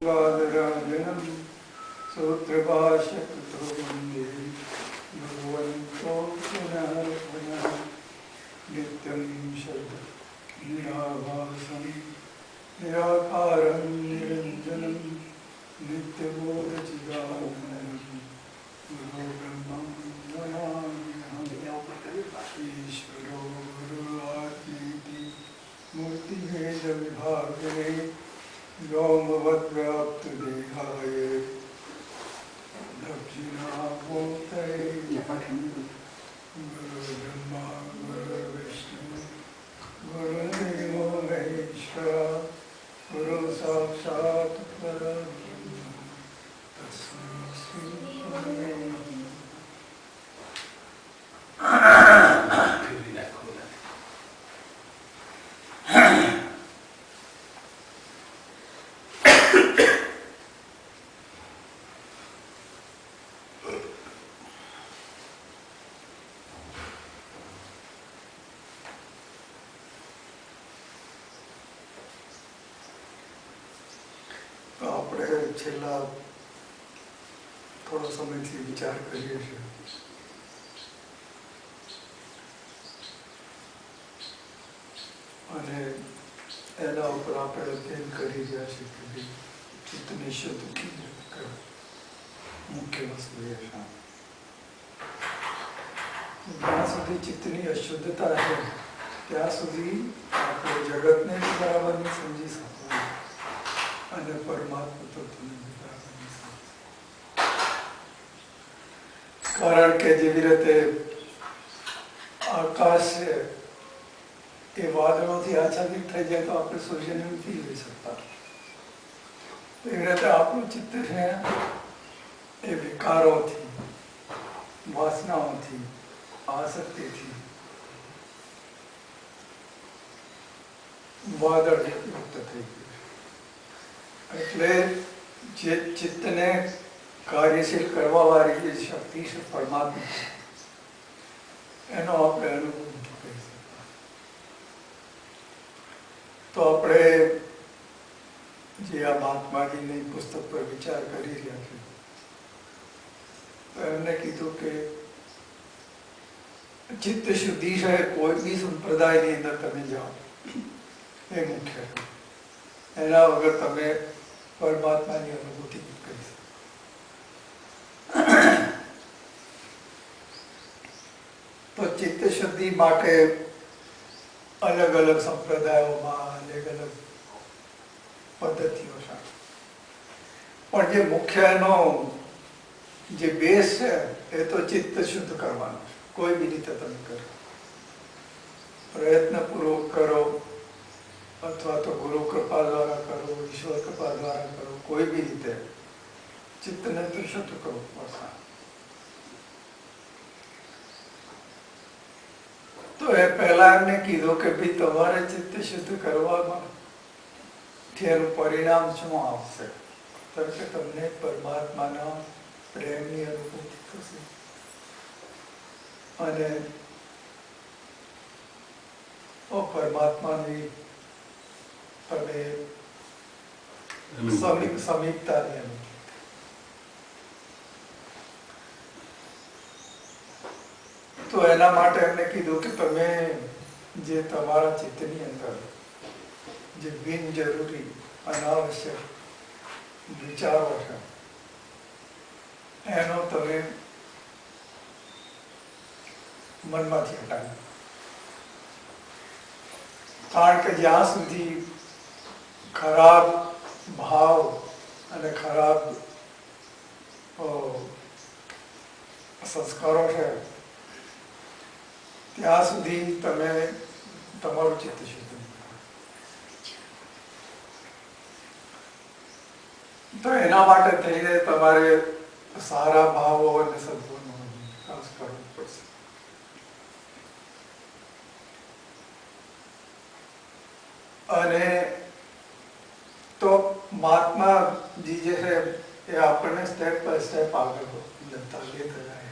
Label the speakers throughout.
Speaker 1: वादराजनं सूत्रभाष्यकृतो वन्दे भगवन्तो पुनः पुनः नित्यं शब्दनिराभासं निराकारं निरञ्जनं नित्यबोधचिदानन्दं गुरो ब्रह्मं नमाम्यहम् ईश्वरो गुरुरात्मेति मूर्तिभेदविभागिने व्योमवद्व्याप्तदेहाय दक्षिणामूर्तये गुरुर्ब्रह्मा गुरुर्विष्णु गुरुर्देवो महेश्वरः गुरुः साक्षात् परब्रह्म तस्मै श्री गुरवे છેલ્લા થોડો સમયથી વિચાર કરીએ છીએ અને એના ઉપર આપણે અધ્યયન કરી રહ્યા છીએ કે ચિત્તને શુદ્ધ કેવી રીતે કરવું. મુખ્ય વસ્તુ એ છે જ્યાં સુધી ચિત્તની અશુદ્ધતા છે ત્યાં સુધી આપણે જગતને બરાબર નહીં સમજી શકવાનું અને પરમાત્મા તત્વને બરાબર નહીં સમજી. કારણ કે જેવી રીતે આકાશ છે એ વાદળોથી આચ્છાદિત થઈ જાય તો આપણે સૂર્યને નથી જોઈ શકતા. એવી રીતે આપણું ચિત્ત છે એ વિકારોથી, વાસનાઓથી, આસક્તિથી વાદળ યુક્ત થઈ ગયું. એટલે જે ચિત્તને કાર્યશીલ કરવા વાળી જે શક્તિ છે પરમાત્મા, એનો આપણે અનુભવ નથી કરી શકતા. તો આપણે જે આ મહાત્માજીની પુસ્તક પર વિચાર કરી રહ્યા છીએ તો એમને કીધું કે ચિત્ત શુદ્ધિ છે કોઈ બી સંપ્રદાયની અંદર તમે જાઓ એ મુખ્ય છે. એના વગર તમે પરમાત્માની અનુભૂતિ કરી શકો. તો ચિત્ત શુદ્ધિ માટે અલગ અલગ સંપ્રદાયોમાં અલગ અલગ પદ્ધતિઓ છે, પણ જે મુખ્ય એનો જે બેઝ છે એ તો ચિત્ત શુદ્ધ કરવાનો છે. કોઈ બી રીતે તમે કરો, પ્રયત્નપૂર્વક કરો અથવા તો ગુરુ કૃપા દ્વારા કરો, ઈશ્વર કૃપા દ્વારા કરો, કોઈ બી રીતે ચિત્તને તો શુદ્ધ કરવું પડશે. તો એ પહેલા એમને કીધું કે ભાઈ તમારે ચિત્ત શુદ્ધ કરવામાં એનું પરિણામ શું આવશે? તો કે તમને પરમાત્માના પ્રેમની અનુભૂતિ થશે અને પરમાત્માની તમે સમીપતાની અનુભૂતિ. તો એના માટે એમને કીધું કે તમે જે તમારા ચિત્તની અંદર જે બિનજરૂરી અનાવશ્યક વિચારો છે એનો તમે મનમાંથી હટાવી. કારણ કે જ્યાં સુધી ખરાબ ભાવ અને ખરાબ સંસ્કારો છે ત્યાં સુધી તમે તમારું ચિત્ત શુદ્ધ નહીં કરો. તો એના માટે થઈને તમારે સારા ભાવો અને સદ્ગુણનો વિકાસ કરવો પડશે. અને તો મહાત્માજી જે છે એ આપણને સ્ટેપ બાય સ્ટેપ આગળ લેતા જાય.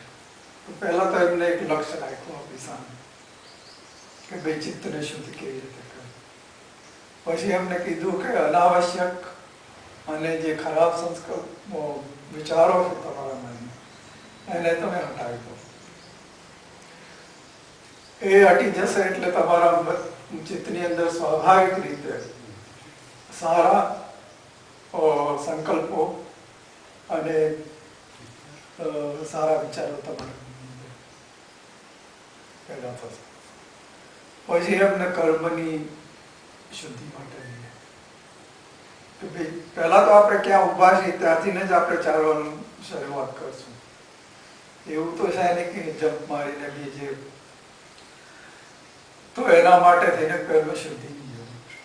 Speaker 1: તો પહેલા તો એમને એક લક્ષ્ય રાખ્યું આપણી સામે કે ભાઈ ચિત્તને શુદ્ધ કેવી રીતે કરવું. પછી એમને કીધું કે અનાવશ્યક અને જે ખરાબ વિચારો છે તમારા મનમાં એને તમે હટાવી દો. એ હટી જશે એટલે તમારા ચિત્તની અંદર સ્વાભાવિક રીતે સારા સંકલ્પો અને સારા વિચારો તમારા પેદા થશે. પછી એમને કર્મની શુદ્ધિ માટે કે ભાઈ પહેલા તો આપણે ક્યાં ઊભા છીએ ત્યાંથી જ આપણે ચાલવાનું શરૂઆત કરશું. એવું તો છે ને કે જંપ મારીને બીજે, તો એના માટે થઈને કર્મ શુદ્ધિની જરૂર છે.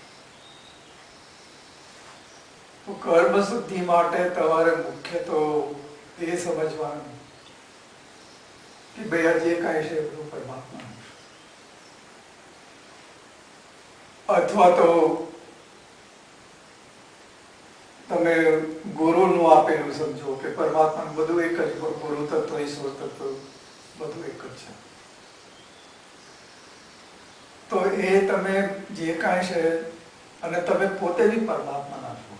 Speaker 1: તો કર્મ શુદ્ધિ માટે તમારે મુખ્ય તો એ સમજવાનું કે ભાઈ જે કાંઈ છે એ બધું પરમાત્મા, અથવા તો તમે ગુરુનું આપેલું સમજો કે પરમાત્માનું બધું એક જ, ગુરુ તત્વ ઈશ્વર તત્વ બધું એક જ છે. તો એ તમે જે કાંઈ છે, અને તમે પોતે બી પરમાત્માના છો,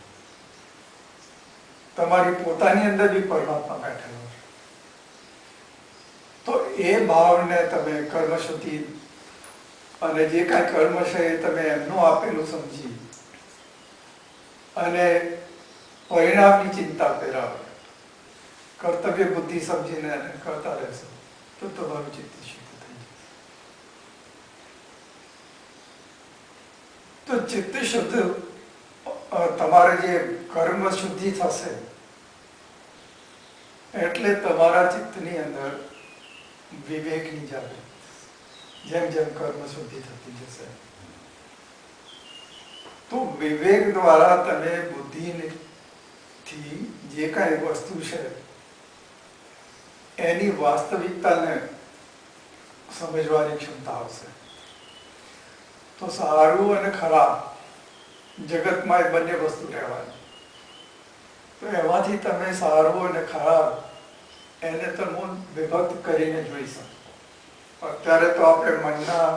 Speaker 1: તમારી પોતાની અંદર બી પરમાત્મા બેઠેલો છે. તો એ ભાવને તમે કર્મ શુદ્ધિ અને જે કાંઈ કર્મ છે એ તમે એમનું આપેલું સમજી અને પરિણામની ચિંતા કર્યા કર્તવ્ય બુદ્ધિ સમજીને કરતા રહેશો તો તમારું ચિત્ત શુદ્ધ થઈ જશે. તો ચિત્ત શુદ્ધ, તમારે જે કર્મ શુદ્ધિ થશે એટલે તમારા ચિત્તની અંદર વિવેકની જાગૃતિ, જેમ જેમ કર્મ શુદ્ધિ થતી જશે તો વિવેક દ્વારા તમે બુદ્ધિથી જે કાંઈ વસ્તુ છે એની વાસ્તવિકતાને સમજવાની ક્ષમતા આવશે. તો સારું અને ખરાબ જગતમાં એ બંને વસ્તુ રહેવાની. તો એમાંથી તમે સારું અને ખરાબ એને તમે વિભક્ત કરીને જોઈ શકો. અત્યારે તો આપણે મનના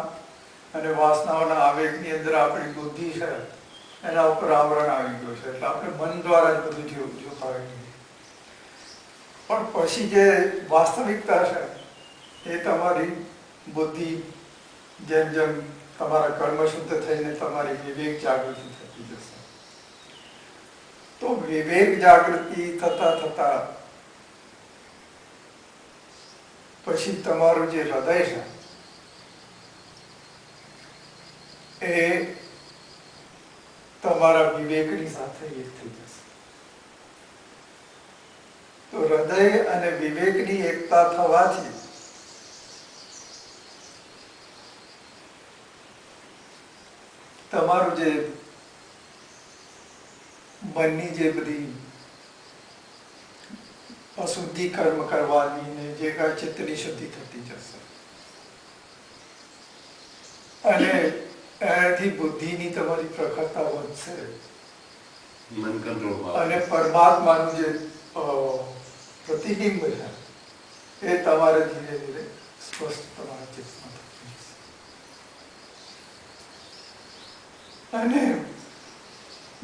Speaker 1: અને વાસનાઓના આવેગની અંદર આપણી બુદ્ધિ છે એના ઉપર આવરણ આવી ગયું છે એટલે આપણે મન દ્વારા જ બધું જોતા હોઈએ. પણ પછી જે વાસ્તવિકતા છે એ તમારી બુદ્ધિ જેમ જેમ તમારા કર્મ શુદ્ધ થઈને તમારી વિવેક જાગૃતિ થતી જશે. તો વિવેક જાગૃતિ થતા થતા પછી તમારું જે હૃદય છે એ તમારા વિવેકની સાથે એક થઈ જશે. તો હૃદય અને વિવેકની એકતા થવાથી તમારું જે મનની જે બધી અશુદ્ધિ કર્મ કરવાની ને જે કાંઈ ચિત્તની શુદ્ધિ થતી જશે અને એનાથી બુદ્ધિની તમારી પ્રખરતા વધશે અને પરમાત્માનું જે પ્રતિબિંબ છે એ તમારે ધીરે ધીરે સ્પષ્ટ તમારા ચિત્તમાં થતું જશે. અને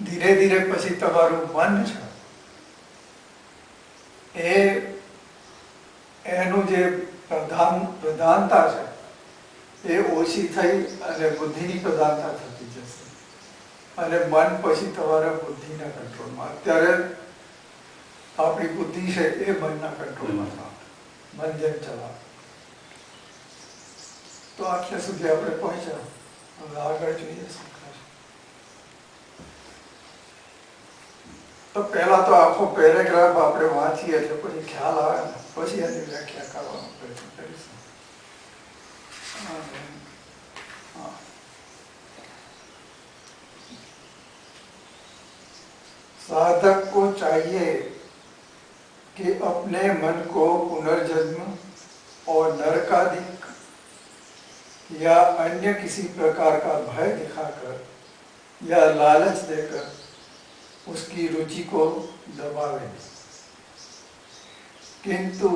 Speaker 1: ધીરે ધીરે પછી તમારું મન છે એનું જે પ્રધાનતા છે એ ઓછી થઈ અને બુદ્ધિની પ્રધાનતા થતી જશે અને મન પછી તમારા બુદ્ધિના કંટ્રોલમાં. અત્યારે આપણી બુદ્ધિ છે એ મનના કંટ્રોલમાં થાય, મન જેમ ચલાવે. તો આટલે સુધી આપણે પહોંચ્યા. હવે આગળ જોઈએ શું થાય. તો પહેલા તો આખો પેરેગ્રાફ આપણે વાંચીએ એટલે પછી ખ્યાલ આવે ને પછી એની વ્યાખ્યા કરવાનો પ્રયત્ન કરીશું. साधक को चाहिए कि अपने मन को पुनर्जन्म और नरकादिक या अन्य किसी प्रकार का भय दिखाकर या लालच देकर उसकी रुचि को दबावे, किंतु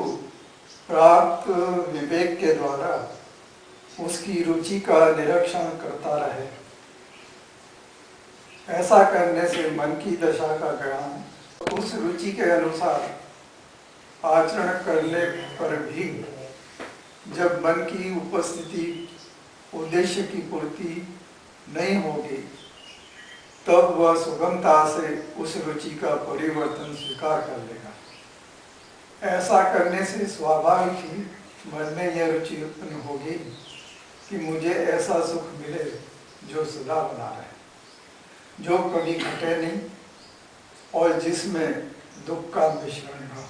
Speaker 1: प्राप्त विवेक के द्वारा उसकी रुचि का निरीक्षण करता रहे ऐसा करने से मन की दशा का ज्ञान उस रुचि के अनुसार आचरण करने पर भी जब मन की उपस्थिति उद्देश्य की पूर्ति नहीं होगी तब वह सुगमता से उस रुचि का परिवर्तन स्वीकार कर लेगा। ऐसा करने से स्वाभाविक ही मन में यह रुचि उत्पन्न होगी कि मुझे ऐसा सुख मिले जो सदा बना रहे, जो कभी घटे नहीं और जिसमें दुख का मिश्रण न हो।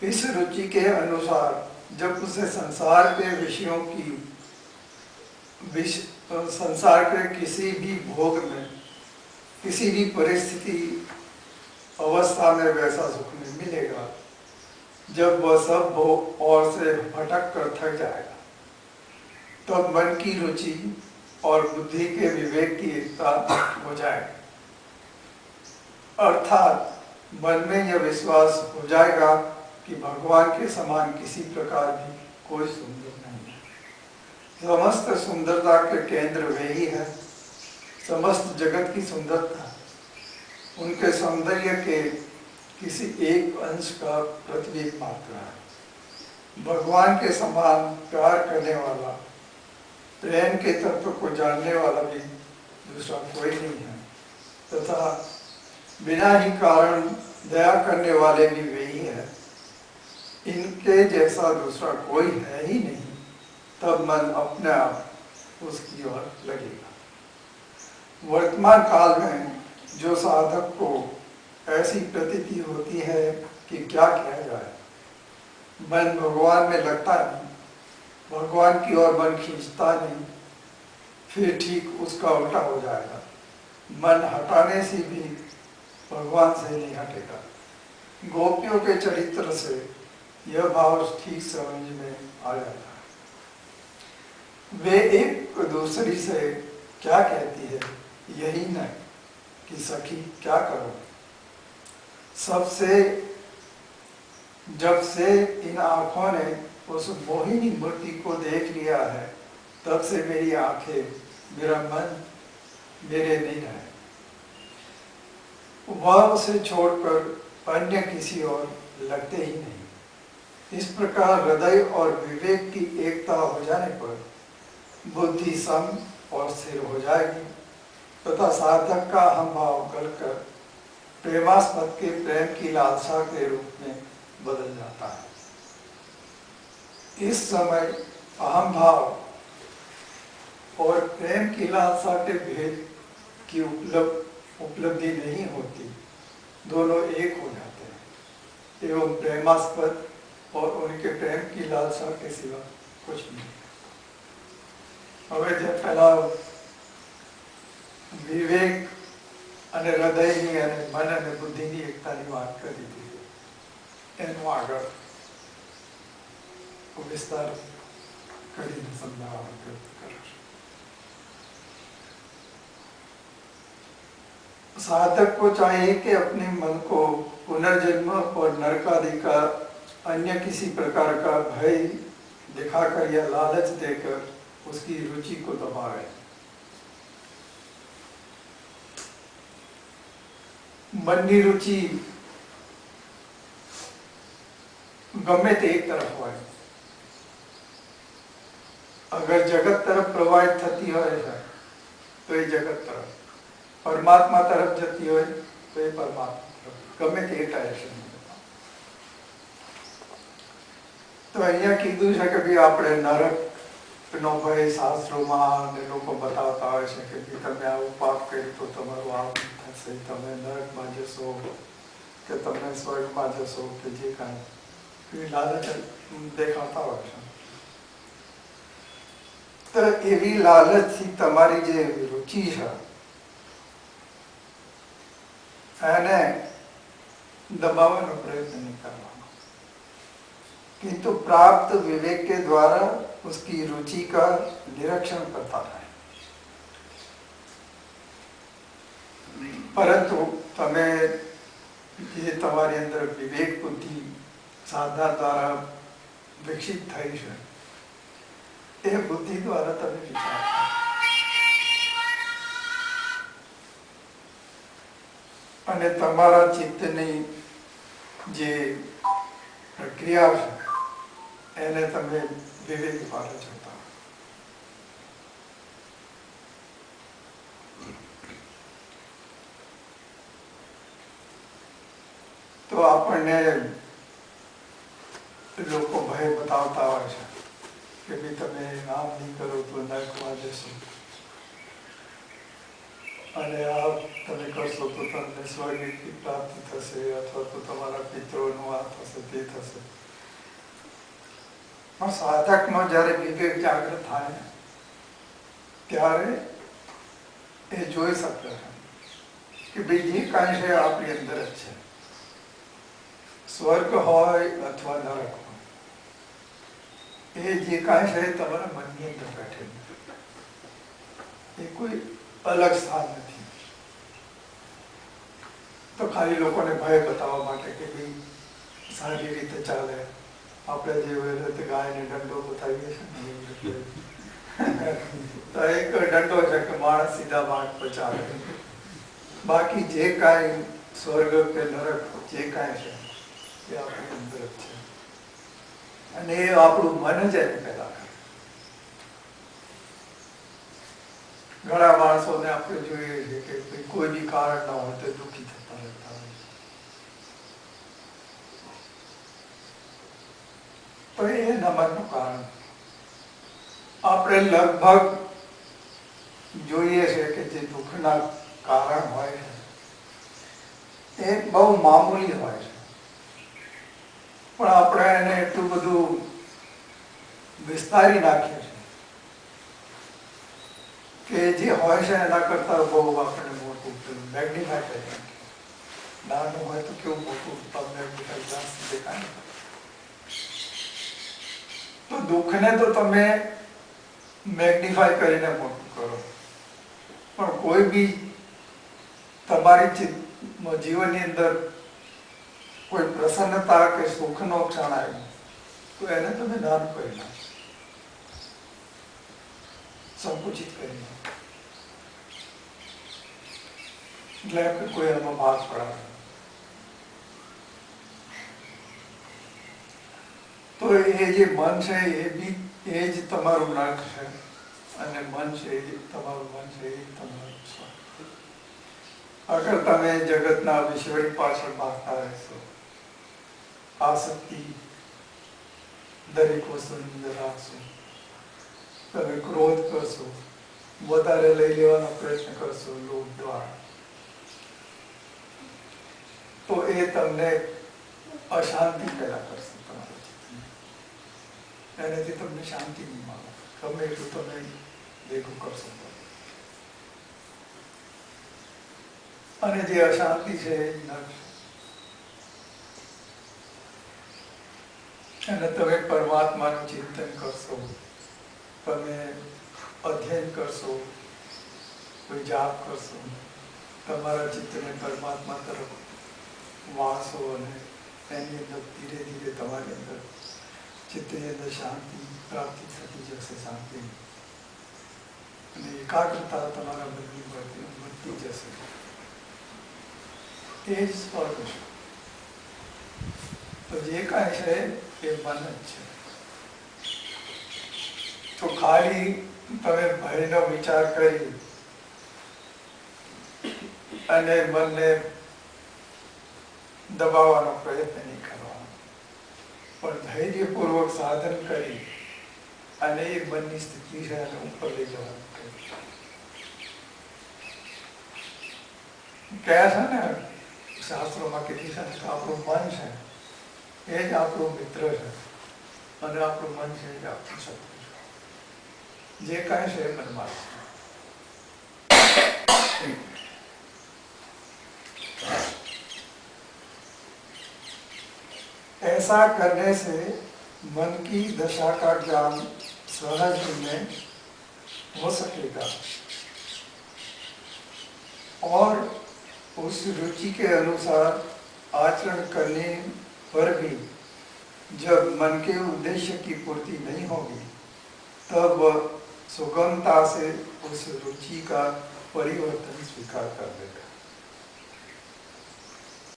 Speaker 1: इस रुचि के अनुसार जब उसे संसार के विषयों की संसार के किसी भी भोग में किसी भी परिस्थिति अवस्था में वैसा सुख नहीं मिलेगा, जब वह सब भोग और से भटक कर थक जाएगा तब मन की रुचि और बुद्धि के विवेक की एकता हो जाएगी। अर्थात मन में यह विश्वास हो जाएगा कि भगवान के समान किसी प्रकार भी कोई सुंदर नहीं है। समस्त सुंदरता के केंद्र वे ही है। समस्त जगत की सुंदरता उनके सौंदर्य के किसी एक अंश का प्रतिबिंब मात्र है। भगवान के समान प्यार करने वाला, प्रेम के तत्व को जानने वाला भी दूसरा कोई नहीं है, तथा बिना ही कारण दया करने वाले भी वही है। इनके जैसा दूसरा कोई है ही नहीं। तब मन अपने आप उसकी ओर लगेगा। वर्तमान काल में जो साधक को ऐसी प्रतीति होती है कि क्या किया जाए, मन भगवान में लगता नहीं, भगवान की ओर मन खींचता नहीं, फिर ठीक उसका उल्टा हो जाएगा। मन हटाने से भी भगवान से नहीं हटेगा। गोपियों के चरित्र से यह भाव ठीक समझ में आ जाता है। वे एक दूसरी से क्या कहती है, यही न कि सखी क्या करो। सबसे जब से इन आंखों ने उस मोहिनी मूर्ति को देख लिया है, तब से मेरी आंखें, मेरा मन मेरे नहीं रहे। वह उसे छोड़कर अन्य किसी और लगते ही नहीं। इस प्रकार हृदय और विवेक की एकता हो जाने पर बुद्धि सम और स्थिर हो जाएगी तथा साधक का अहम भाव गलकर प्रेमास्पद के प्रेम की लालसा के रूप में बदल जाता है। इस समय अहम भाव और प्रेम की लालसा के भेद की उपलब्धि नहीं होती, दोनों एक हो जाते हैं एवं प्रेमास्पद और उनके प्रेम की लालसा के सिवा कुछ नहीं। હવે જે પેલા વિવેક અને હૃદયની અને મન અને બુદ્ધિની એકતાની વાત કરી હતી, એનું આગળ વિસ્તાર કરીને સમજાવવાનો પ્રયત્ન કરું છું। साधक को चाहिए कि अपने मन को पुनर्जन्म और नरक आदि का अन्य किसी प्रकार का भय दिखाकर या लालच देकर उसकी रुचि को दबावे। मननी रुचि गमे ते एक तरफ हो, अगर जगत तरफ प्रवाहित थती हो तो ये जगत तरफ, परमात्मा तरफ जती हो तो ये परमात्मा तरफ, गमे ते एक डायरेक्शन में। तो अहियां कीधुं छे के भी आपणे नरक નો ભય શાસ્ત્રોમાં અને લોકો બતાવતા હોય છે કે તમે આવું પાપ કર્યું તો તમારું આવું થશે, તમે નરકમાં જશો કે તમે સ્વર્ગમાં જશો કે જે કાંઈ એવી લાલચ દેખાતા હોય છે। તો એવી લાલચથી તમારી જે રુચિ છે એને દબાવવાનો પ્રયત્ન નહીં કરવાનો, किंतु प्राप्त विवेक के द्वारा उसकी रुचि का निरीक्षण करता है। परंतु तमे ये तमारी अंदर विवेक बुद्धि साधना द्वारा विकसित थई है, ये बुद्धि द्वारा तमे विचार અને તમારા ચિત્તની જે પ્રક્રિયા છે એને તમે વિવેક દ્વારા જોતા. તો આપણને લોકો ભય બતાવતા હોય છે કે ભાઈ તમે આમ નહીં કરો તો નરકમાં જશો, અને આ તમે કરશો તો તમને સ્વર્ગની પ્રાપ્તિ થશે, અથવા તો તમારા પિતરોનું આ થશે તે થશે. પણ સાધકનો જ્યારે વિવેક જાગૃત થાય ને ત્યારે એ જોઈ શકે છે કે ભાઈ જે કાંઈ છે આપણી અંદર જ છે. સ્વર્ગ હોય અથવા નરક હોય, એ જે કાંઈ છે તમારા મનની અંદર બેઠેલું, એ કોઈ અલગ સ્થાન નથી. તો ખાલી લોકોને ભય બતાવવા માટે કે ભાઈ સારી રીતે ચાલે, આપણે જે રીતે ગાયને દંડો બતાવીએ છીએ ને તો એક દંડો છે કે માણસ સીધા માર્ગ પર ચાલે. બાકી જે કાંઈ સ્વર્ગ કે નરક જે કાંઈ છે એ આપણી અંદર જ છે, અને એ આપણું મન જ એને પેદા કરે. ઘણા માણસોને આપણે જોઈએ છે કે કોઈ બી કારણ ના હોય તો દુઃખી થતા રહેતા હોય. તો એ નમનનું કારણ. આપણે લગભગ જોઈએ છે કે જે દુઃખના કારણ હોય છે એ બહુ મામૂલી હોય છે, પણ આપણે એને એટલું બધું વિસ્તારી નાખીએ છીએ કે જે હોય છે એના કરતા બહુ આપણને મોટું મેગ્નિફાય કરી નાખીએ. નાનું હોય તો કેવું મોટું મેગ્નિફાય દેખાય. તો દુઃખને તો તમે મેગ્નિફાય કરીને મોટું કરો, પણ કોઈ બી તમારી જીવનની અંદર કોઈ પ્રસન્નતા કે સુખનો ક્ષણ આવ્યો તો એને તમે નાનું કરી નાખો, સંકુચિત કરી નાખો, એટલે કોઈ એમાં ભાગ પડાવે. તો એ જે મન છે એ જ તમારું નર્ક છે, અને મન છે એ તમારું મન છે એ તમારું સ્વર્ગ. અગર તમે જગતના વિષયોની પાછળ ભાગતા રહેશો, આસક્તિ દરેક વસ્તુની અંદર રાખશો, તમે ક્રોધ કરશો, વધારે લઈ લેવાનો પ્રયત્ન કરશો લોભ દ્વારા, તો એ તમને અશાંતિ પેદા કરશે. એનાથી તમને શાંતિ નહીં મળે, ગમે એટલું તમે ભેગું કરશો. અને જે અશાંતિ છે એ નર્ક છે. અને તમે પરમાત્માનું ચિંતન કરશો, તમે અધ્યયન કરશો, કોઈ જાપ કરશો, તમારા ચિત્તને પરમાત્મા તરફ વાળશો, અને એની અંદર ધીરે ધીરે તમારી અંદર ચિત્તની અંદર શાંતિ પ્રાપ્તિ થતી જશે. શાંતિ અને એકાગ્રતા તમારા મનની વધતી જશે. એ જ સ્વર્ગ છે. તો જે કાંઈ છે એ મન જ છે. તો ખાલી તમે ભયનો વિચાર કરી અને મનને દબાવવાનો પ્રયત્ન નહીં કરવાનો, પણ ધૈર્યપૂર્વક સાધન કરી અને એ મનની સ્થિતિ છે એને ઉપર લઈ જવાનું કહે છે ને શાસ્ત્રોમાં કીધી છે કે આપણું મન છે એ જ આપણું મિત્ર છે, અને આપણું મન છે એ જ આપણું શત્રુ છે. જે કાંઈ છે એ મનમાં છે. ऐसा करने से मन की दशा का ज्ञान सहज में हो सकेगा, और उस रुचि के अनुसार आचरण करने पर भी जब मन के उद्देश्य की पूर्ति नहीं होगी तब वह सुगमता से उस रुचि का परिवर्तन स्वीकार कर लेगा.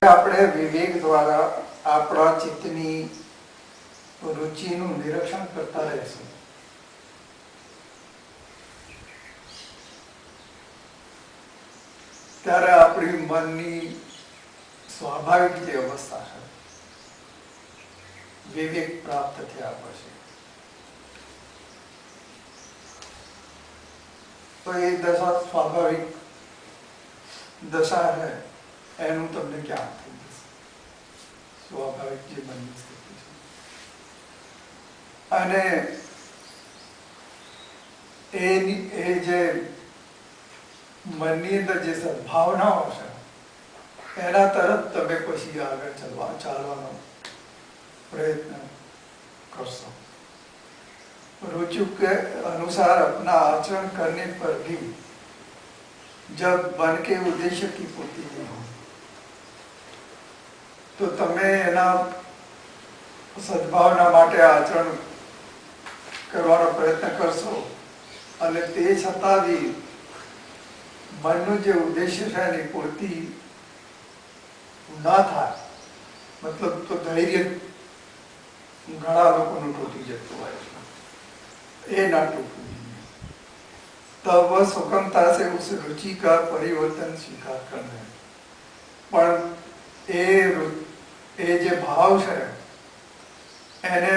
Speaker 1: આપણે વિવેક દ્વારા આપણા ચિત્તની રુચિનું નિરીક્ષણ કરતા રહેશું. ત્યારે આપણી મનની સ્વાભાવિક જે અવસ્થા છે વિવેક પ્રાપ્ત થયા પછી તો એ દશા સ્વાભાવિક દશા है એનું તમને જ્ઞાન થઈ જશે. સ્વાભાવિક જે મનની સ્થિતિ છે અને એ જે મનની અંદર જે સદભાવનાઓ છે એના તરફ તમે પછી આગળ ચાલવાનો प्रयत्न करसो. रुचि के अनुसार अपना आचरण करने पर भी जब मन के उद्देश्य की पूर्ति नहीं हो तो તમે એના સદભાવના માટે આચરણ કરવાનો પ્રયત્ન કરશો અને તે છતાં બી મનનું જે ઉદ્દેશ્ય છે એની પૂર્તિ ના થાય, મતલબ તો ધૈર્ય घना लोगों टूटी जતું હોય છે એ ना टूटવું चाहिए. तब वह सुगमता से उस रुचि का परिवर्तन स्वीकार करना है. पर ए जे भाव है એને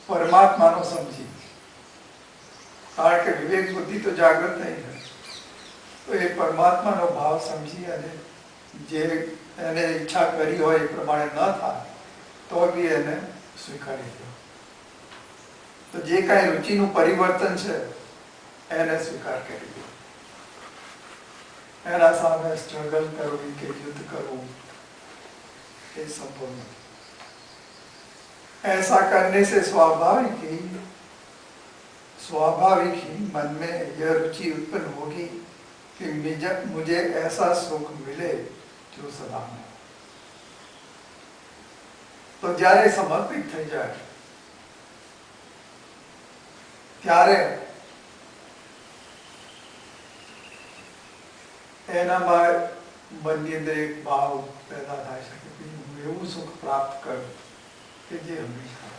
Speaker 1: પરમાત્માનો સમજી, કારણ કે વિવેક બુદ્ધિ તો જાગૃત થઈ છે તો એ પરમાત્માનો ભાવ સમજી અને જે એને ઈચ્છા કરી હોય એ પ્રમાણે ન થાય તો બી એને સ્વીકારી લો. તો જે કાંઈ રુચિનું પરિવર્તન છે એને સ્વીકાર કરી લો. એના સામે સ્ટ્રગલ કરવી કે યુદ્ધ કરવું એ संभव नहीं. ऐसा करने से स्वाभाविक ही मन में यह रुचि उत्पन्न होगी कि मुझे ऐसा सुख मिले जो सदा में. तो જ્યારે સમર્પિત થઈ જાય ત્યારે એનામાં મનની અંદર એક ભાવ પેદા થાય છે કે હું એવું સુખ પ્રાપ્ત કરું કે જે હંમેશા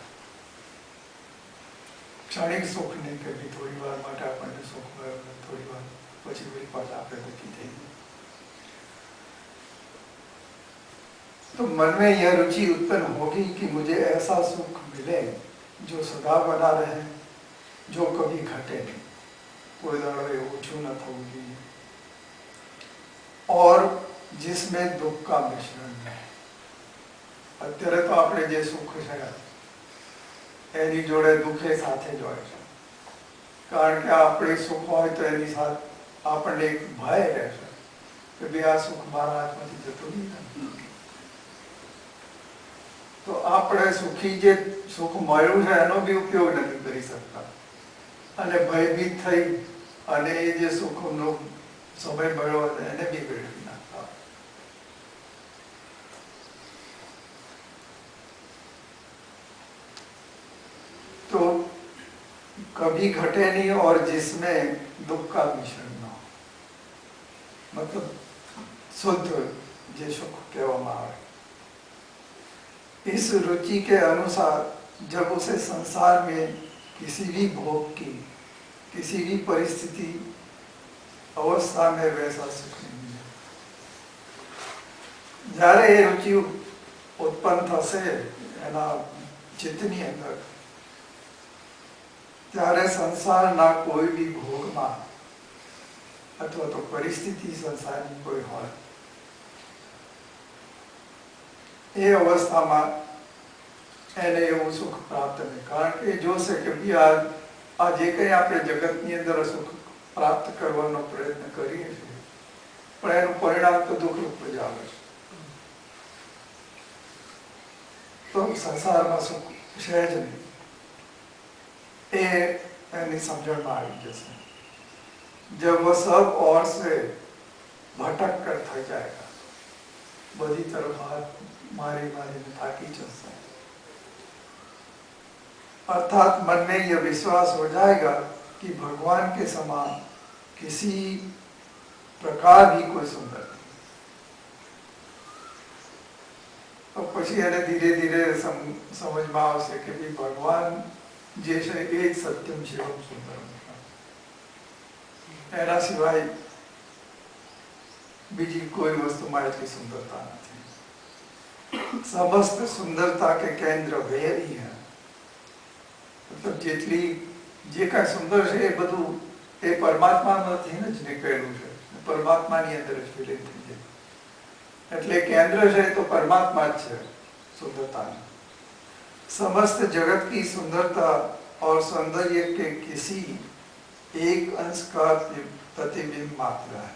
Speaker 1: ક્ષણિક સુખ નહીં કે થોડી વાર માટે આપણને સુખ મળ્યું, થોડી વાર પછી કોઈ પાછા આપણે દુઃખી થઈ ગયું. तो मन में यह रुचि उत्पन्न होगी कि मुझे ऐसा सुख मिले जो सदा बना रहे, जो कभी घटे नहीं, कोई दाड़ो ओछू न थવું જોઈએ और जिसमें दुख का मिश्रण है. અત્યારે તો આપણે જે સુખ છે એની જોડે દુઃખે સાથે જ હોય છે, કારણ કે આપણે સુખ હોય તો એની સાથે આપણને એક ભય રહેશે કે ભાઈ આ સુખ મારા હાથમાંથી જતું નહીં. તો આપણે સુખી જે સુખ મળ્યું છે એનો બી ઉપયોગ નથી કરી શકતા અને ભયભીત થઈ અને એ જે સુખનો સમય મળ્યો હતો એને બી વેડફી નાખતા. तो कभी घटे नहीं और जिसमें दुख का मिश्रण न हो, मतलब शुद्ध जे सुख कहवामां आवे. इस रुचि के अनुसार जब उसे संसार में किसी भी भोग की किसी भी परिस्थिति अवस्था में वैसा सुख नहीं मिले. જ્યારે એ રુચિ ઉત્પન્ન થશે એના ચિત્તની અંદર ત્યારે સંસારના કોઈ બી ભોગમાં અથવા તો પરિસ્થિતિ સંસારની કોઈ હોય એ અવસ્થામાં એને એવું સુખ પ્રાપ્ત નહીં, કારણ કે એ જોશે કે બી આ જે કંઈ આપણે જગતની અંદર સુખ પ્રાપ્ત કરવાનો પ્રયત્ન કરીએ છીએ પણ એનું પરિણામ તો દુઃખરૂપ જ આવે છે. તો સંસારમાં સુખ છે જ નહીં એ એની સમજણમાં આવી જશે. जब वो सब ओर से भटक कर थक जाएगा, बड़ी तरफ हाथ मारी मारी में थाकी जैसा, अर्थात मन में यह विश्वास हो जाएगा कि भगवान के समान किसी प्रकार भी कोई सुंदर नहीं. પછી એને ધીરે ધીરે સમજમાં આવશે કે ભાઈ ભગવાન જે છે એ જ સત્યમ શિવમ સુંદરમ, એના સિવાય બીજી કોઈ વસ્તુમાં એટલી સુંદરતા નથી. સમસ્ત સુંદરતા કે કેન્દ્ર વહેરી હૈ, મતલબ જેટલી જે કાંઈ સુંદર છે એ બધું એ પરમાત્મામાંથી જ નીકળેલું છે, પરમાત્માની અંદર જ વિલીન થઈ જાય. એટલે કેન્દ્ર છે તો પરમાत्मा જ છે सुंदरता. समस्त जगत की सुंदरता और सौंदर्य के किसी एक अंश का प्रतिबिंब मात्र है.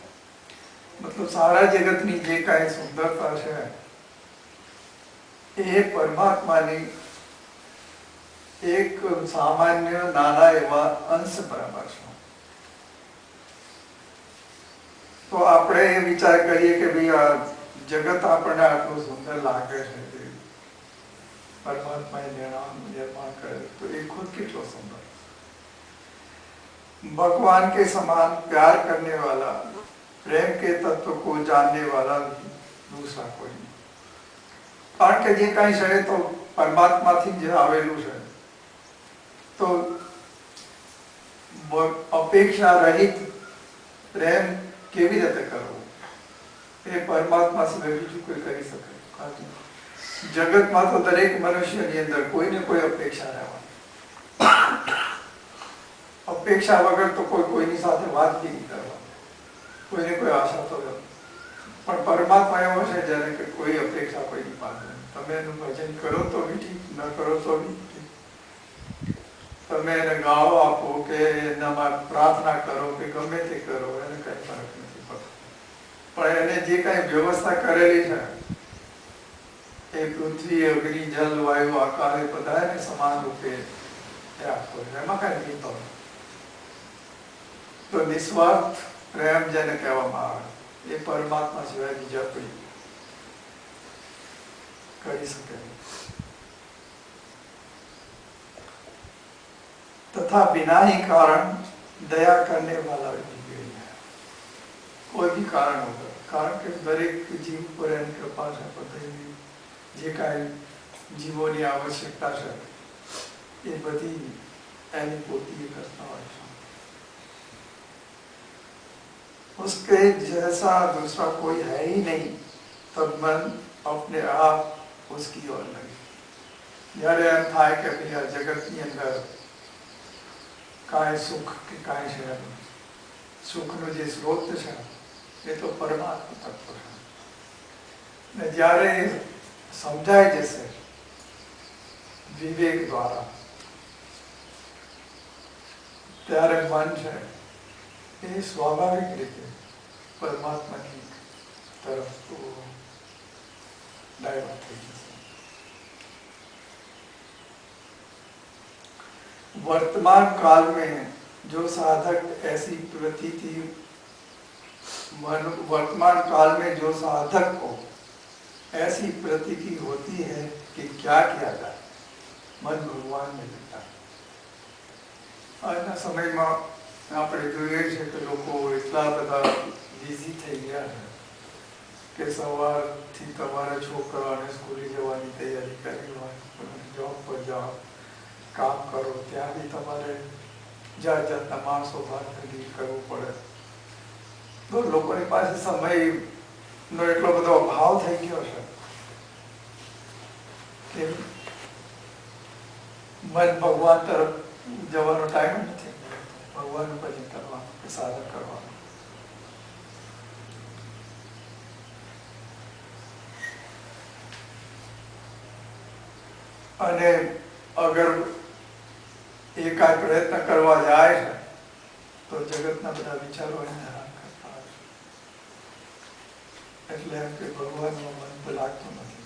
Speaker 1: मतलब सारा जगत ની જે કાંઈ સુંદરતા છે એ પરમાત્માની એક સામાન્ય નાના એવા અંશ બરાબર છે. તો આપણે એ વિચાર કરીએ કે ભાઈ આ જગત આપણને આટલું સુંદર લાગે છે, परमात्मा निर्माण करे तो ये खुद कितना सुंदर. भगवान के समान प्यार करने वाला, प्रेम के तत्व को जानने वाला दूसरा कोई नहीं. कारण के जे कहीं है तो परमात्मा थी जे आवेलू है, तो अपेक्षा रहित प्रेम केवी रीते करवो એ પરમાત્મા સિવાય બીજું કોઈ કરી શકે નથી. જગતમાં તો દરેક મનુષ્યની અંદર કોઈને કોઈ અપેક્ષા રહેવાની, અપેક્ષા વગર તો કોઈની સાથે વાત બી નહીં કરવાની, કોઈને કોઈ આશા તો નથી. પણ પરમાત્મા એવો છે જ્યારે કે કોઈ અપેક્ષા કોઈની પાસે, તમે એનું ભજન કરો તો બી ઠીક, ન કરો તો બી ઠીક, તમે એને ગાળો આપો કે એનામાં પ્રાર્થના કરો કે ગમે તે કરો, એને કઈ ફરક નથી પડતો. પણ એને જે કઈ વ્યવસ્થા કરેલી છે એ પૃથ્વી, અગ્નિ, જલ, વાયુ, આકાશ એ બધાને સમાન રૂપે આપતો છે, એમાં કઈ ભેદભાવ નથી. તો નિસ્વાર્થ પ્રેમ જેને કહેવામાં આવે એ પરમાત્મા સિવાય બીજા કોઈ કરી શકે નહીં. तथा बिना ही कारण दया करने वाला कोई भी कारण होगा, कारण के दरेक जीव पर एनी कृपा है, बधाई जे काई जीवोनी आवश्यकता है ये बधी एनी पोती करता है. उसके जैसा दूसरा कोई है ही नहीं, तब मन अपने आप उसकी ओर लगे. જ્યારે એમ થાય કે ભાઈ આ જગતની અંદર કાંઈ સુખ કે કાંઈ છે, સુખનો જે સ્ત્રોત છે એ તો પરમાત્મા તત્વ છે. ને જ્યારે સમજાઈ જશે વિવેક દ્વારા, ત્યારે મન છે એ સ્વાભાવિક રીતે પરમાત્માની તરફ ડાયવર્ટ થઈ જશે. वर्तमान काल में जो साधक ऐसी प्रतीति, वर्तमान काल में जो साधक को ऐसी प्रतीति होती है कि क्या किया जाए, मन भगवान में लगता है. આજના સમયમાં આપણે જોઈએ છે કે લોકો એટલા બધા બિઝી થઈ ગયા છે કે સવારથી તમારા છોકરાઓને સ્કૂલે જવાની તૈયારી કરી હોય, જોબ પર જાઓ, काम करो, त्या भी तमारे जात जातना माणसो भागी करવું પડે. તો લોકોની પાસે સમયનો એટલો બધો અભાવ થઈ ગયો છે કે મન ભગવાન તરફ જવાનો ટાઈમ નથી, ભગવાનનું ભજન કરવાનું કે સાધન કરવાનું. અને અગર એકાદ પ્રયત્ન કરવા જાય છે તો જગતના બધા વિચારો એને હેરાન કરતા હોય છે. એટલે એમ કે ભગવાનનું મન તો લાગતું નથી.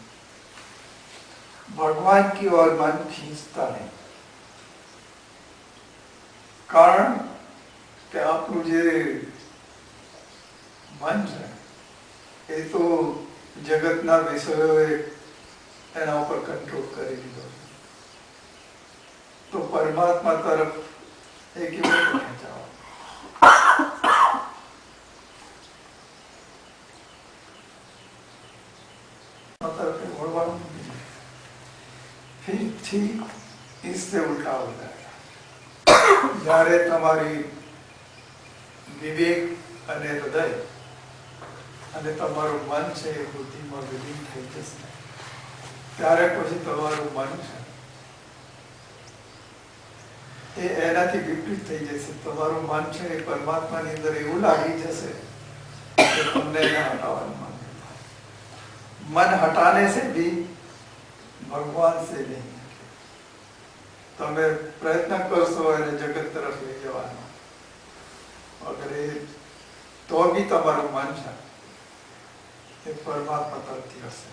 Speaker 1: ભગવાન की ओर मन खींचता नहीं, કારણ કે આપણું જે મન છે એ તો જગતના વિષયોએ એના ઉપર કંટ્રોલ કરી લીધો છે. तो परमात्मा तरफ एक ही बात कहना चाहो, तरफ बढ़वाना फिर ठीक इससे उल्टा हो जाएगा। જ્યારે તમારી વિવેક અને હૃદય અને તમારું મન છે એ બુદ્ધિમાં વિલીન થઈ જશે, ત્યારે પછી તમારું મન છે એ એનાથી વિપરીત થઈ જશે. તમારું મન છે એ પરમાત્માની અંદર એવું લાગી જશે કે તમને એને હટાવવાનું મન થાય. મન હટાને से भी ભગવાન से नहीं. તમે પ્રયત્ન કરશો એને જગત તરફ લઈ જવાનો, અગર એ તો બી તમારું મન છે એ परमात्मा तरफ हसे.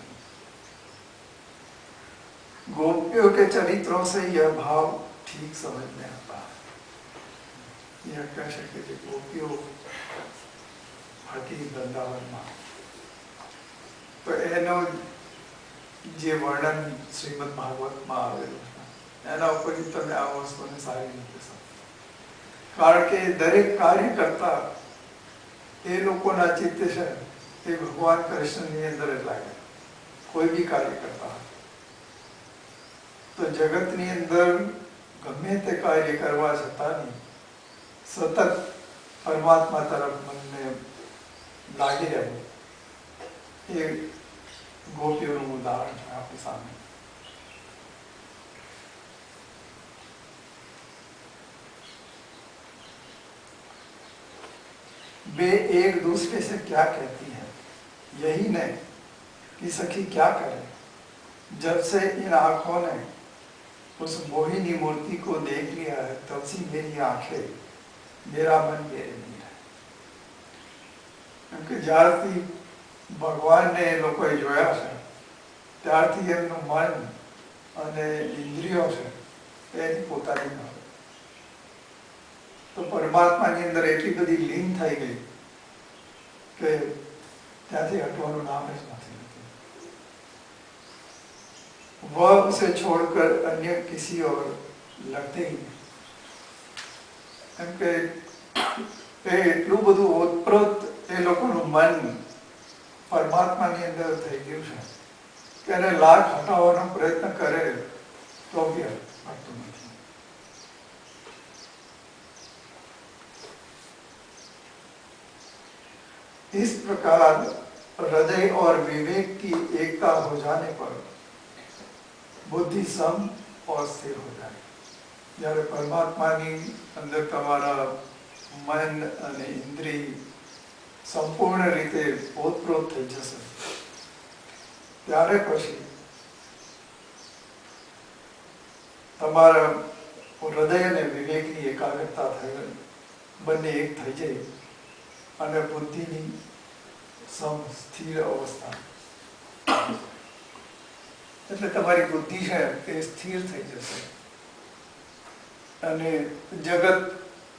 Speaker 1: गोपियों के चरित्रों से यह भाव ठीक समझ में आता है. यह कह सके कि गोपियों हटी वृंदावन में तो एनो जे वर्णन श्रीमद भागवत में आवेલું એના ઉપરથી તમે આ વસ્તુને સારી રીતે સમજો. કારણ કે દરેક કાર્ય કરતા એ લોકોના ચિત્ત છે એ ભગવાન કૃષ્ણની અંદર જ લાગે. કોઈ બી કાર્ય કરતા તો જગતની અંદર ગમે તે કાર્ય કરવા છતાંની સતત પરમાત્મા તરફ મનને લાગી રહેવું એ ગોપીઓનું ઉદાહરણ છે આપણી સામે. वे एक दूसरे से क्या कहती हैं, यही नहीं कि सखी क्या करे. जब से इन आंखों ने उस मोहिनी मूर्ति को देख लिया है तब से मेरी आंखें, मेरा मन मेरे में है. क्योंकि જ્યારથી ભગવાનને એ લોકોએ જોયા છે ત્યારથી એમનું મન અને ઇન્દ્રિયો છે એની પોતાની ન હોય. તો પરમાત્માની અંદર એટલી બધી લીન થઈ ગઈ કે ત્યાંથી હટવાનું નામ જ નથી લેતી. वह उसे छोड़कर अन्य किसी और लगते ही नहीं. એમ કે એ એટલું બધું ઓતપ્રોત એ લોકોનું મન પરમાત્માની અંદર થઈ ગયું છે કે એને લાખ હટાવવાનો પ્રયત્ન કરે તો બી હટતું નથી. इस प्रकार हृदय और विवेक की एकता हो जाने पर बुद्धि सम और स्थिर हो जाए. જ્યારે પરમાત્માની અંદર તમારા મન અને ઇન્દ્રિય સંપૂર્ણ રીતે ઓતપ્રોત થઈ જશે ત્યારે પછી તમારા હૃદય અને વિવેકની એકાગ્રતા થઈ બંને એક થઈ જાય અને બુદ્ધિની સ્થિર અવસ્થા. એટલે તમારી બુદ્ધિ છે તે સ્થિર થઈ જશે અને જગત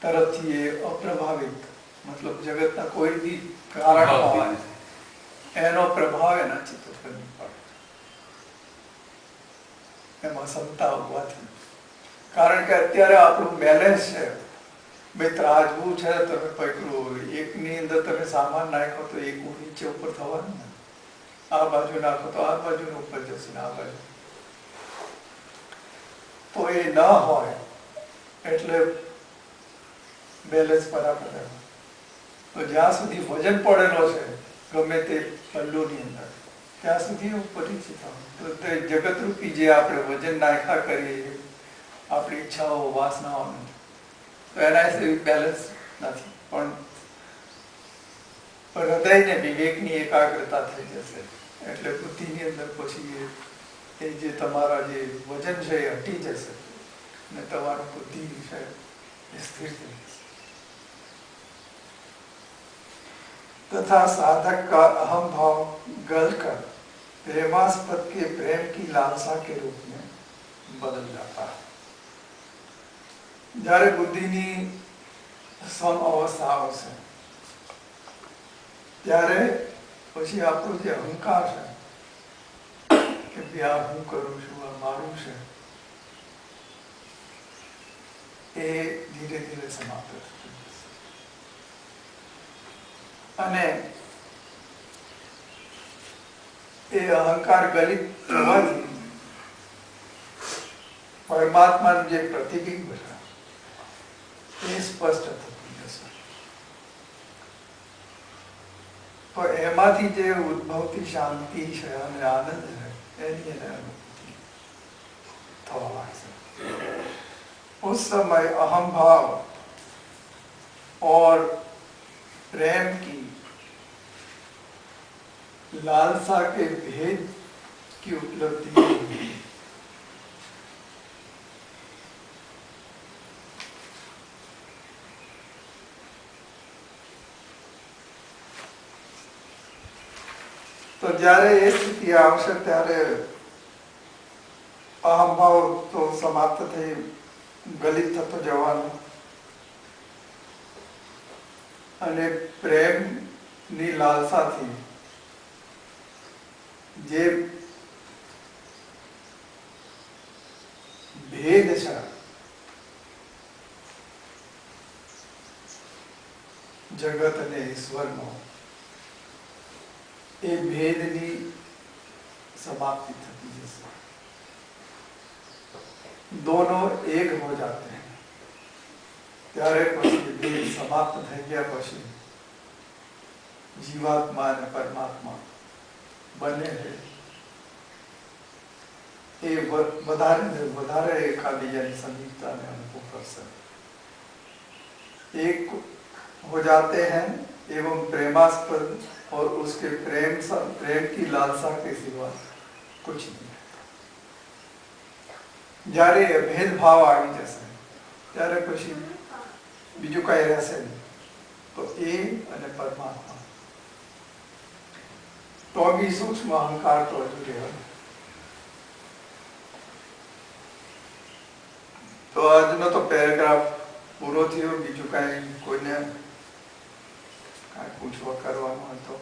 Speaker 1: તરફથી એ અપ્રભાવિત, મતલબ જગતના કોઈ બી કારણ હોય એનો પ્રભાવ એના ચિત્ત પર નહીં પડે. એમાં સમતા હોવાથી. કારણ કે અત્યારે આપણું બેલેન્સ છે. ભાઈ ત્રાજવું છે, તમે પકડો, એકની અંદર તમે સામાન નાખો તો એક નીચે ઉપર થવાનું ને, આ બાજુ નાખો તો આ બાજુ ઉપર જશે ને આ બાજુ. તો એ ન હોય એટલે બેલેન્સ બરાબર રહે. તો જ્યાં સુધી વજન પડેલો છે ગમે તે પલ્લુની અંદર ત્યાં સુધી હું પરિચિત હોઉં. તો તે જગતરૂપી જે આપણે વજન નાખ્યા કરીએ આપણી ઈચ્છાઓ વાસનાઓનું તો એના બેલેન્સ નથી. પણ હૃદયને વિવેકની એકાગ્રતા થઈ જશે એટલે બુદ્ધિની અંદર પછી એ જે તમારા જે વજન છે એ હટી જશે ને તમારું બુદ્ધિ છે એ સ્થિર થઈ જશે. तथा साधक का अहम भाव गलकर प्रेमास्पद के प्रेम की लालसा के रूप में बदल जाता है. જ્યારે બુદ્ધિની સમ અવસ્થા આવશે ત્યારે પછી આપણો જે અહંકાર છે કે ભાઈ આ હું કરું છું, આ મારું છે, એ ધીરે ધીરે સમાપ્ત થતું જશે. અને એ અહંકાર ગલિત થવાથી પરમાત્માનું જે પ્રતિબિંબ છે એ સ્પષ્ટ થતું જશે. તો એમાંથી જે ઉદ્ભવતી શાંતિ છે અને આનંદ છે એની એને અનુભૂતિ થવા લાગશે. उस समय अहम भाव और प्रेम की लालसा के भेद की उपलब्धि होगी. તો જ્યારે એ સ્થિતિ આવશે ત્યારે અહમ ભાવ તો સમાપ્ત થઈ ગલિત થતો જવાનો અને પ્રેમની લાલસાથી જે ભેદ છે જગત અને ઈશ્વરનો એ ભેદની समाप्ति થતી જશે. दोनों एक हो जाते हैं. ત્યારે પછી ભેદ સમાપ્ત થઈ ગયા પછી જીવાત્મા અને પરમાત્મા બંને એ વધારે ને વધારે એકાબીજાની સમીપતાને અનુભવ કરશે. एक हो जाते हैं एवं प्रेमास्पद और उसके प्रेम की लालसा के सिवा कुछ नहीं. જ્યારે ભેદભાવ આવી જશે ત્યારે પછી બીજું કઈ રહેશે નહીં. તો એ અને પરમાત્મા તો બી સૂક્ષ્મ અહંકાર તો હજુ રહેવાનો. તો આજનો તો પેરેગ્રાફ પૂરો થયો. બીજું કઈ કોઈને કઈ પૂછવા કરવાનું હોય તો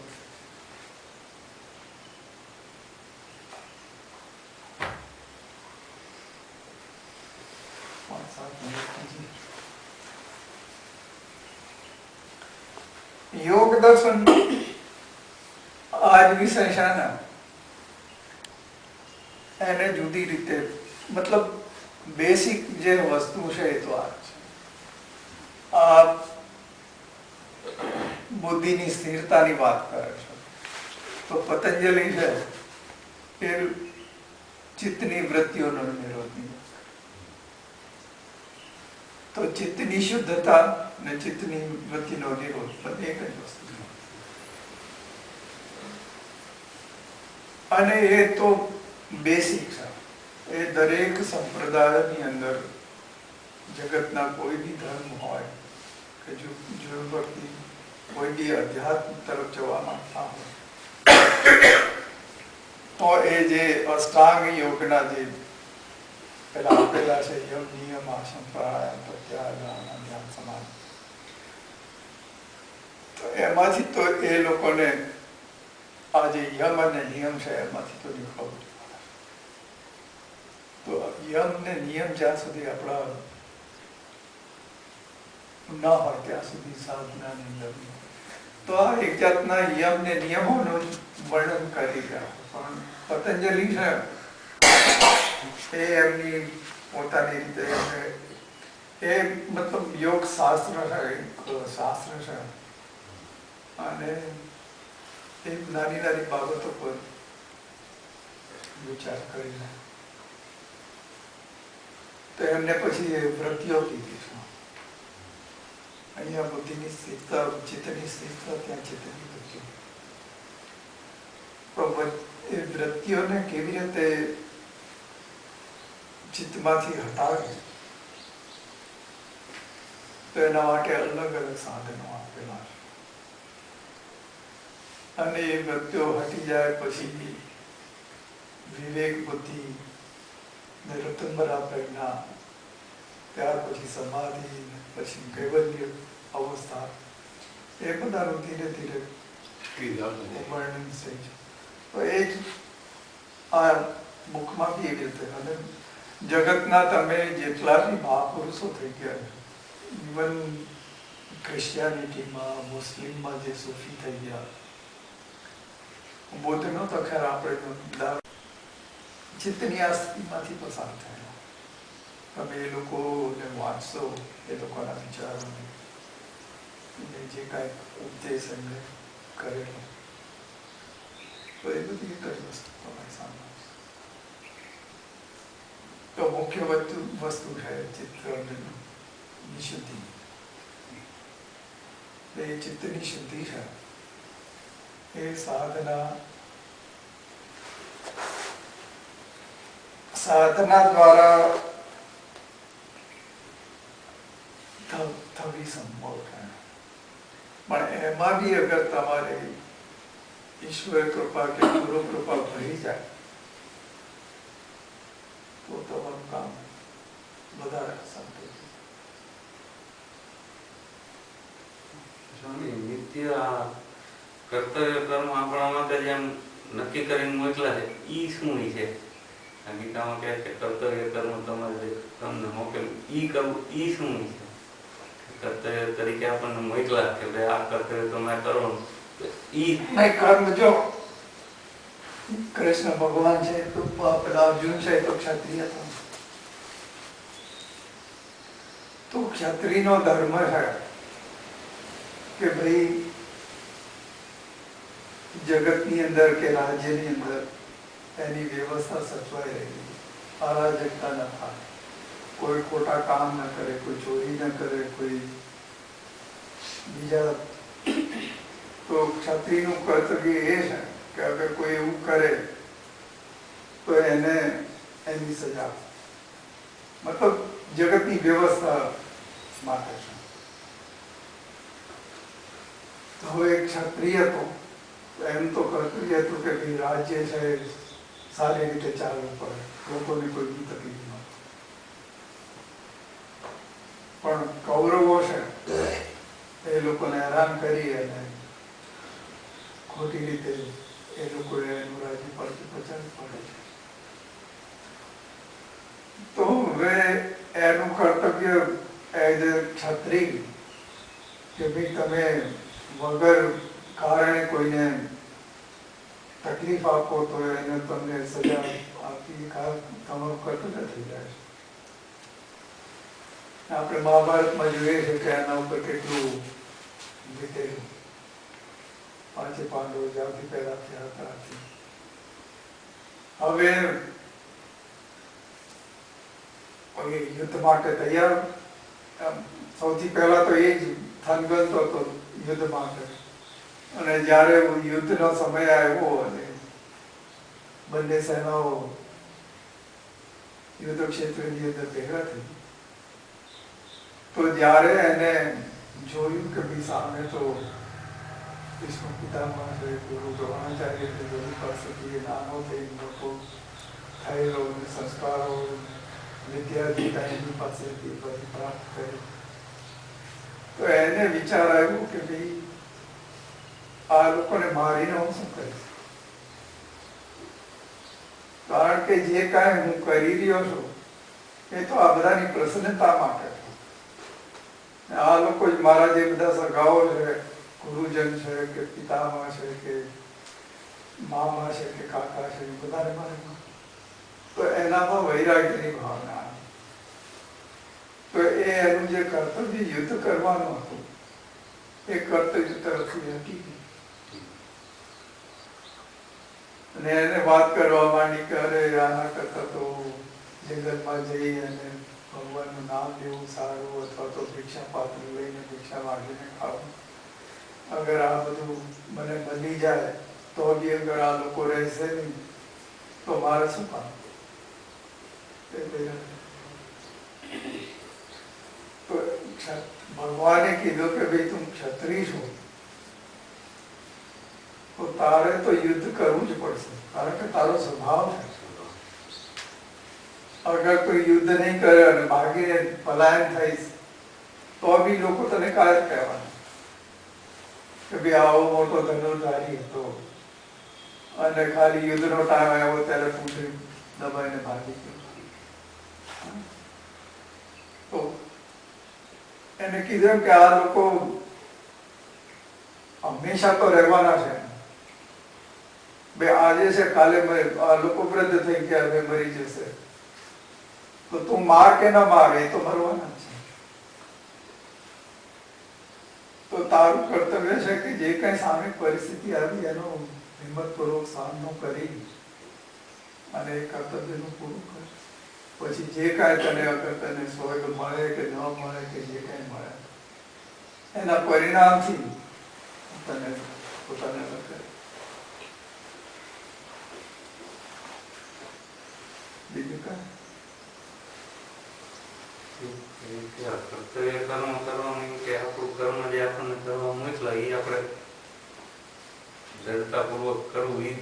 Speaker 1: योग दर्शन आज विषय છે ને એને જુદી રીતે મતલબ બેસિક જે વસ્તુ છે એ તો આ છે. આ બુદ્ધિની સ્થિરતાની વાત કરે છે. તો પતંજલિ છે એ ચિત્તની વૃત્તિઓનો નિરોધ. તો ચિત્તની શુદ્ધતા ને ચિત્તની વૃત્તિનો નિરોધ બંને એક જ વસ્તુ છે. અને એ તો બેસિક છે. એ દરેક સંપ્રદાયની અંદર જગતના કોઈ બી ધર્મ હોય કે જો ભક્તિ કોઈ બી અધ્યાત્મ તરફ જવા માંગતા હોય તો એ જે અષ્ટાંગ યોગના જે પેલા આપેલા છે યમ નિયમ આસન પ્રાણાયામ પ્રત્યાહાર ધ્યાન સમાધિ, તો એમાંથી તો એ લોકોને આ જે યમ અને નિયમ છે એમાંથી તો નીકળવું. તો યમ ને નિયમ જ્યાં સુધી આપણા ન હોય ત્યાં સુધી સાધનાની અંદર તો આ એક જાતના યમ ને નિયમોનું વર્ણન કરી રહ્યા. પણ પતંજલિ છે એ એમની પોતાની રીતે એ મતલબ યોગ શાસ્ત્ર છે, શાસ્ત્ર છે અને એ નાની નાની બાબતો પર વિચાર કરીને તો એમને પછી વૃત્તિઓ કીધી છે. અહીંયા બુદ્ધિની સ્થિરતા, ચિત્તની સ્થિરતા, ત્યાં ચિત્તની વૃત્તિઓ. પણ એ વૃત્તિઓને કેવી રીતે ચિત્તમાંથી હટાવે તો એના માટે અલગ અલગ સાધનો આપેલા છે. અને એ વૃત્તિઓ હટી જાય પછી વિવેક બુદ્ધિ ને રતનબરા પ્રજ્ઞા, ત્યાર પછી સમાધિ, પછી કૈવલ્ય અવસ્થા, એ બધાનું ધીરે ધીરે વર્ણન થઈ છે. તો એ જ આ બુકમાં બી એવી રીતે. અને જગતના તમે જેટલા બી મહાપુરુષો થઈ ગયા, ઇવન ક્રિશ્ચિયાનિટીમાં, મુસ્લિમમાં જે સૂફી થઈ ગયા, બુદ્ધનો તો ખેર આપણે ચિત્તની આ સ્થિતિમાંથી પસાર થયેલા. તમે એ લોકોને વાંચશો, એ લોકોના વિચારોને, જે કાંઈ ઉપદેશ એમને કરેલો, તો એ બધી એક જ વસ્તુ તમારી સામે આવશે. તો મુખ્ય વસ્તુ છે ચિત્તની શુદ્ધિ. એ ચિત્તની શુદ્ધિ છે એ સાધના દ્વારા થવી સંભવ છે. પણ એમાં બી અગર તમારે ઈશ્વર કૃપા કે ગુરુ કૃપા ભરી જાય તો તમારું કામ વધારે સંતોષ.
Speaker 2: સ્વામી, નિત્ય કર્તવ્ય કર્મ આપણા માટે જેમ નક્કી કરીને મોકલા છે, ઈ શું છે? આ ગીતામાં કહે છે કર્તવ્ય કર્મ તમારે તમને મોકલ, ઈ કરવું, ઈ શું છે? કર્તવ્ય તરીકે આપણને મોકલા કે ભાઈ આ કર્તવ્ય તમે કરો, ઈ
Speaker 1: નહીં કર્મ. જો કૃષ્ણ ભગવાન છે તો પેલા અર્જુન છે તો ક્ષત્રિય હતો, તો ક્ષત્રિયનો ધર્મ છે કે ભાઈ જગતની અંદર કે રાજ્યની અંદર એની વ્યવસ્થા સચવાઈ રહી, અરાજકતા ન થાય, કોઈ ખોટા કામ ન કરે, કોઈ ચોરી ન કરે, કોઈ બીજા. તો ક્ષત્રિયનું કર્તવ્ય એ છે કે અગર કોઈ એવું કરે તો એને એની સજા, મતલબ જગતની વ્યવસ્થા માટે છે. તો હવે ક્ષત્રિય તો એમ તો કર્તવ્ય હતું કે ભાઈ રાજ્ય છે સારી રીતે ચાલવું પડે, લોકોને કોઈ બી તકલીફ ન. પણ કૌરવો છે એ લોકોને હેરાન કરી અને ખોટી રીતે એ લોકોએ એનું રાજ્ય પરથી પચાવી પડે છે. તો હવે એનું કર્તવ્ય એઝ એ ક્ષત્રિય કે ભાઈ તમે વગર કારણે કોઈને તકલીફ આપો તો એને તમને સજા આપી, તમારું કર્તવ્ય થઈ જાય છે. આપણે મહાભારતમાં જોઈએ છે કે એના ઉપર કેટલું વીતેલું. પાંચે પાંડવો જ્યાંથી પેદા થયા હતા. હવે યુદ્ધ માટે તૈયાર. સૌથી પહેલા તો એ જ થનગનતો હતો યુદ્ધ માટે. અને જ્યારે યુદ્ધનો સમય આવ્યો અને બંને સેનાઓ યુદ્ધ ક્ષેત્રની અંદર ભેગા થઈ, તો જ્યારે એને જોયું કે ભાઈ સામે તો ભીષ્મ પિતામહ છે, ગુરુ દ્રોણાચાર્ય છે, ગુરુ પાસેથી એ નાનો થઈ મોટો થયેલો સંસ્કારો વિદ્યાર્થી એની પાસેથી બધી પ્રાપ્ત કરી, તો એને વિચાર આવ્યો કે ભાઈ આ લોકોને મારીને હું શું કરીશ? કારણ કે જે કાંઈ હું કરી રહ્યો છું એ તો આ બધાની પ્રસન્નતા માટે છે. આ લોકો જ મારા જે બધા સગાઓ છે, ગુરુજન છે કે પિતામહ છે કે મામા છે કે કાકા છે, બધાને મારે. તો એનામાં વૈરાગ્યની ભાવના આવી. તો એ એનું જે કર્તવ્ય યુદ્ધ કરવાનું હતું એ કર્તવ્ય તરફથી હટી ગઈ. અને એને વાત કરવા માંડી કે અરે આના કરતા તો જંગલમાં જઈ અને ભગવાનનું નામ લેવું સારું, અથવા તો ભિક્ષા પાત્ર લઈને ભિક્ષા માંગીને ખાવું. અગર આ બધું મને મળી જાય તો બી અગર આ લોકો રહેશે નહીં તો મારે શું કામ? તો ભગવાને કીધું કે ભાઈ તું ક્ષત્રિય છો તો તારે તો યુદ્ધ કરવું જ પડશે, કારણ કે તારો સ્વભાવ છે. અગર કોઈ યુદ્ધ નહીં કરે અને ભાગીને પલાયન થઈશ તો બી લોકો તને કાયર કહેવાના કે ભાઈ આવો મોટો ધનુર્ધારી હતો અને ખાલી યુદ્ધનો ટાઈમ આવ્યો ત્યારે પૂંછડી દબાઈને ભાગી ગયો. તો એને કીધું કે આ લોકો હંમેશા તો રહેવાના છે, બે આજે છે કાલે આ લોકો વૃદ્ધ થઈ ગયા હવે મરી જશે. તો તું માર કે ના માર એ તો મરવાના જ છે. તો તારું કર્તવ્ય છે કે જે કઈ સામે પરિસ્થિતિ આવી એનો હિંમતપૂર્વક સામનો કરી અને એ કર્તવ્યનું પૂરું કર. પછી જે કાંઈ તને અગર તને સ્વર્ગ મળે કે ન મળે કે જે કાંઈ મળે એના પરિણામથી તને પોતાને અલગ કરે. બીજું કાંઈ
Speaker 2: કર્તવ્ય કર્મ કરવાનું કે આપણું કર્મ જે આપણને કરવા મોકલા એ આપણે દૃઢતાપૂર્વક કરવું એ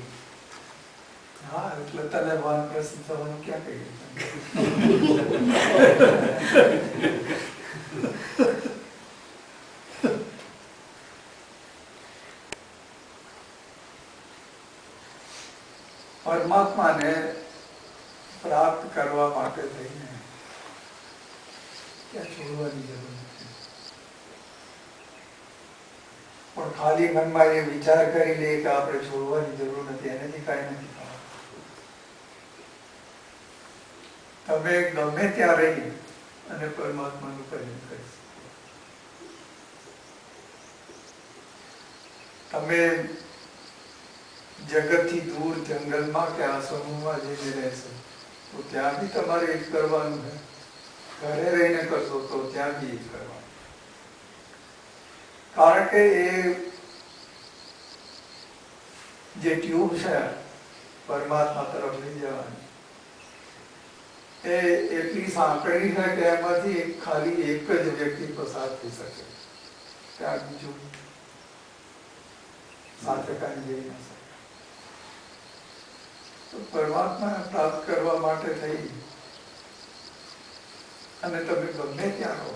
Speaker 1: હા એટલે તને વાનપ્રસ્થ થવાનું ક્યાં કહીએ. પરમાત્માને પ્રાપ્ત કરવા માટે થઈને ક્યાં છોડવાની જરૂર નથી. પણ ખાલી મનમાં એ વિચાર કરી લે કે આપણે છોડવાની જરૂર નથી એનાથી કાંઈ નથી થવાનું. તમે ગમે ત્યાં રહી અને પરમાત્માનું ભજન કરી શકો. તમે જગતથી દૂર જંગલમાં કે આશ્રમોમાં જઈને રહેશો તો ત્યાં બી તમારે એ જ કરવાનું છે. ઘરે રહીને કરશો તો ત્યાં બી એ જ કરવાનું. કારણ કે એ જે ટ્યુબ છે પરમાત્મા તરફ લઈ જવાની એ એટલી સાંકડી છે કે એમાંથી ખાલી એક જ વ્યક્તિ પસાર થઈ શકે. ત્યાં બીજું સાથે કાંઈ જઈ ન શકે. તો પરમાત્માને પ્રાપ્ત કરવા માટે થઈ અને તમે ગમે ત્યાં રહો,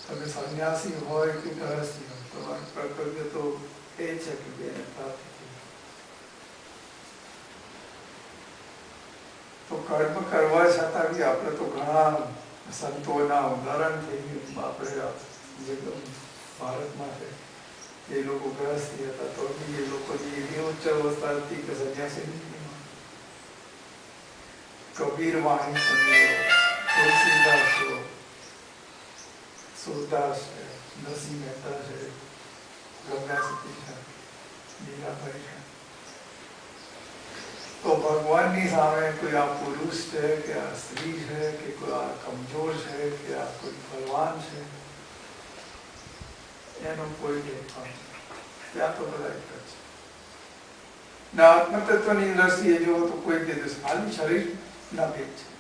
Speaker 1: તમે સંન્યાસી હોય કે ગૃહસ્થી હોય, તમારું કર્તવ્ય તો એ છે કે બેને પ્રાપ્ત થવું. તો કર્મ કરવા છતાં બી આપણે તો ઘણા સંતોના ઉદાહરણ થઈ ગયું. આપણે જે ભારતમાં છે એ લોકો ગ્રસ્તી હતા તો બી એ લોકોની એવી ઉચ્ચ અવસ્થા હતી કે સંન્યાસી નથી. કબીર વાણી સંતો, તુલસીદાસ છે, સુરદાસ છે, નરસિંહ મહેતા છે, ગંગાસતી છે, મીરાબાઈ છે. તો ભગવાનની સામે કોઈ આ પુરુષ છે કે આ સ્ત્રી છે કે કોઈ આ કમજોર છે કે આ કોઈ બલવાન છે એનો કોઈ દેખાવ નથી. ત્યાં તો બધા એક જ છે. ને આત્મતત્વની દ્રષ્ટિએ જુઓ તો કોઈ દિવસ ખાલી શરીર ના ભેદ છે.